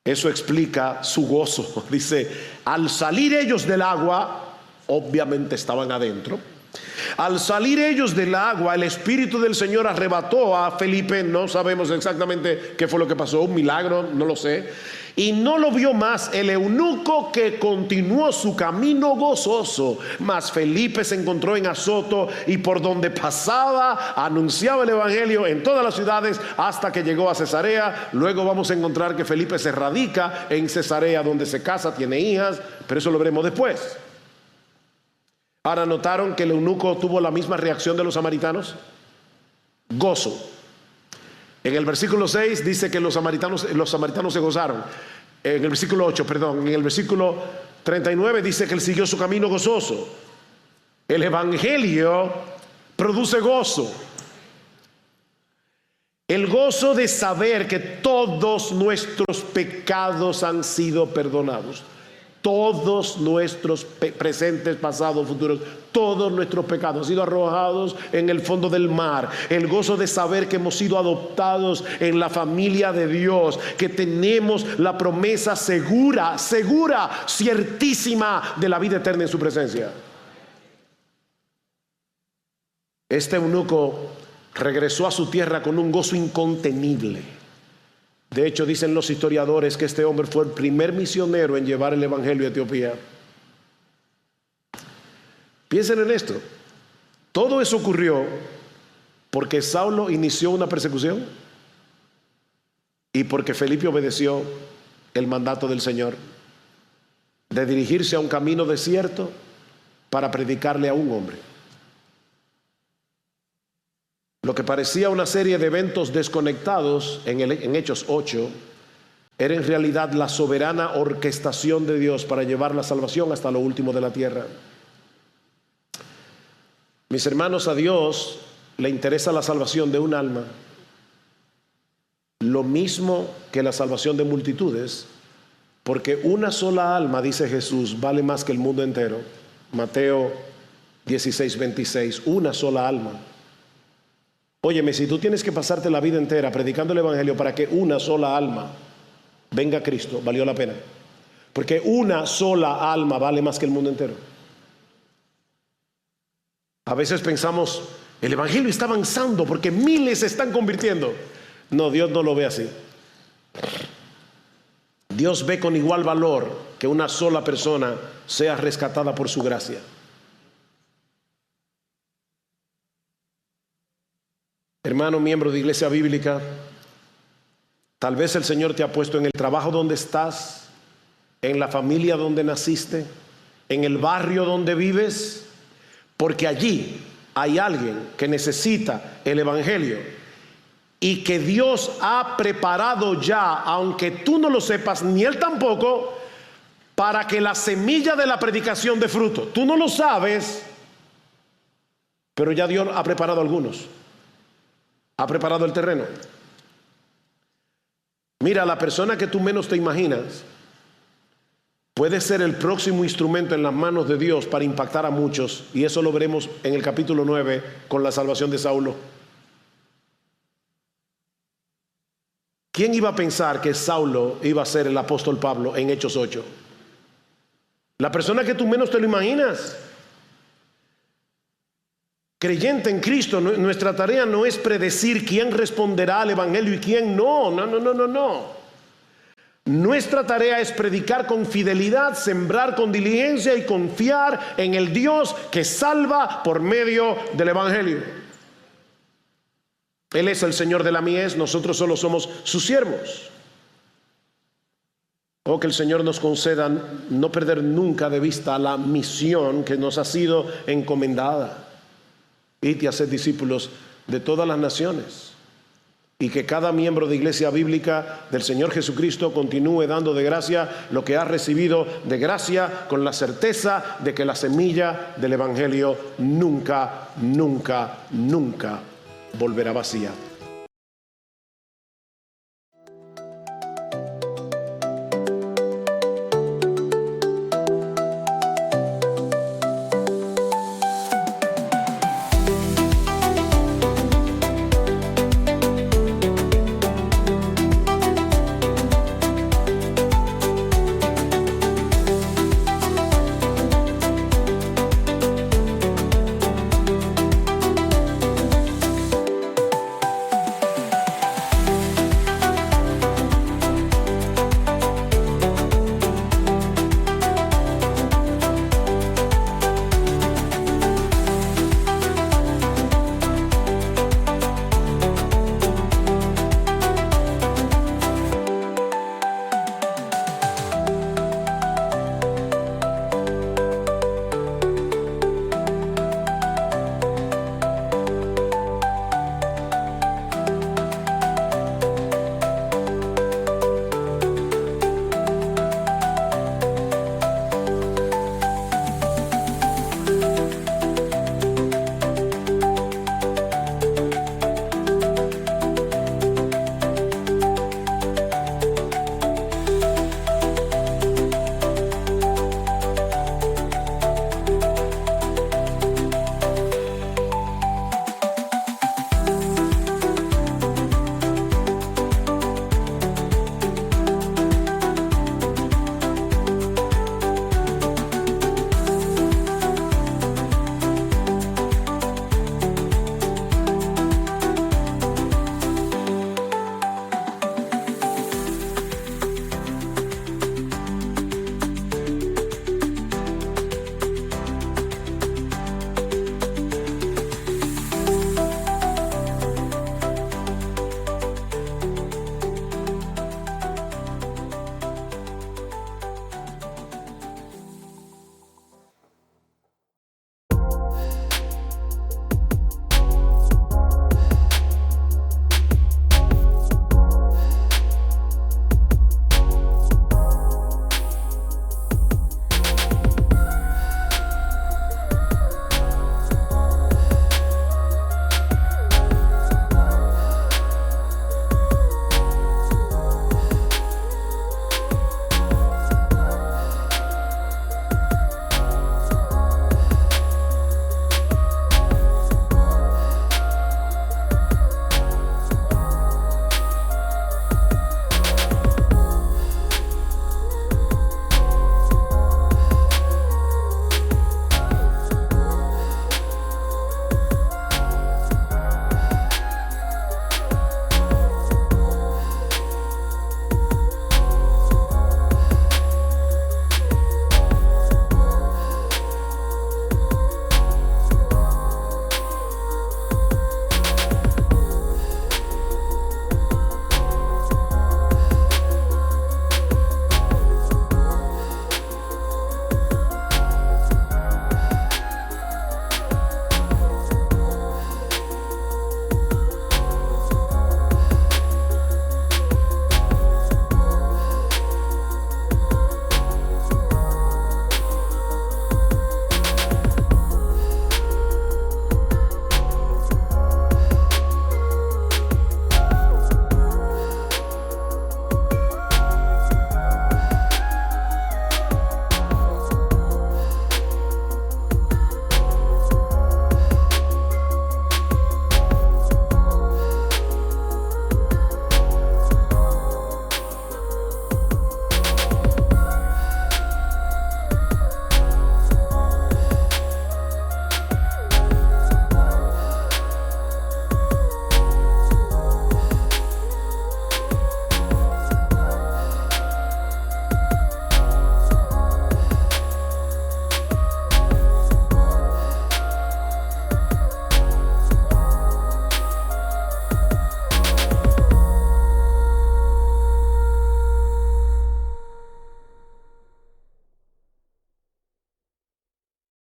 Eso explica su gozo. Dice: al salir ellos del agua, obviamente estaban adentro, Al salir ellos del agua, el Espíritu del Señor arrebató a Felipe. No sabemos exactamente qué fue lo que pasó, un milagro, no lo sé. Y no lo vio más el eunuco, que continuó su camino gozoso. Mas Felipe se encontró en Azoto, y por donde pasaba anunciaba el evangelio en todas las ciudades hasta que llegó a Cesarea. Luego vamos a encontrar que Felipe se radica en Cesarea, donde se casa, tiene hijas, pero eso lo veremos después. Ahora, ¿notaron que el eunuco tuvo la misma reacción de los samaritanos? Gozo. En el versículo 6 dice que los samaritanos se gozaron. En el versículo 8, perdón, en el versículo 39 dice que él siguió su camino gozoso. El evangelio produce gozo. El gozo de saber que todos nuestros pecados han sido perdonados. Todos nuestros presentes, pasados, futuros, todos nuestros pecados han sido arrojados en el fondo del mar. El gozo de saber que hemos sido adoptados en la familia de Dios, que tenemos la promesa segura, ciertísima de la vida eterna en su presencia. Este eunuco regresó a su tierra con un gozo incontenible. De hecho, dicen los historiadores que este hombre fue el primer misionero en llevar el evangelio a Etiopía. Piensen en esto. Todo eso ocurrió porque Saulo inició una persecución y porque Felipe obedeció el mandato del Señor de dirigirse a un camino desierto para predicarle a un hombre. Lo que parecía una serie de eventos desconectados en Hechos 8 era en realidad la soberana orquestación de Dios para llevar la salvación hasta lo último de la tierra. Mis hermanos, a Dios le interesa la salvación de un alma, lo mismo que la salvación de multitudes, porque una sola alma, dice Jesús, vale más que el mundo entero. Mateo 16:26, una sola alma. Óyeme, si tú tienes que pasarte la vida entera predicando el evangelio para que una sola alma venga a Cristo, valió la pena. Porque una sola alma vale más que el mundo entero. A veces pensamos, el evangelio está avanzando porque miles se están convirtiendo. No, Dios no lo ve así. Dios ve con igual valor que una sola persona sea rescatada por su gracia. Hermano, miembro de Iglesia Bíblica, tal vez el Señor te ha puesto en el trabajo donde estás, en la familia donde naciste, en el barrio donde vives, porque allí hay alguien que necesita el evangelio y que Dios ha preparado ya, aunque tú no lo sepas, ni él tampoco, para que la semilla de la predicación dé fruto. Tú no lo sabes, pero ya Dios ha preparado algunos. Ha preparado el terreno. Mira, la persona que tú menos te imaginas puede ser el próximo instrumento en las manos de Dios para impactar a muchos, y eso lo veremos en el capítulo 9 con la salvación de Saulo. ¿Quién iba a pensar que Saulo iba a ser el apóstol Pablo en Hechos 8? La persona que tú menos te lo imaginas. Creyente en Cristo, nuestra tarea no es predecir quién responderá al evangelio y quién no. No. Nuestra tarea es predicar con fidelidad, sembrar con diligencia y confiar en el Dios que salva por medio del evangelio. Él es el Señor de la mies, nosotros solo somos sus siervos. Oh, que el Señor nos conceda no perder nunca de vista la misión que nos ha sido encomendada. Id y haced discípulos de todas las naciones, y que cada miembro de Iglesia Bíblica del Señor Jesucristo continúe dando de gracia lo que ha recibido de gracia, con la certeza de que la semilla del evangelio nunca volverá vacía.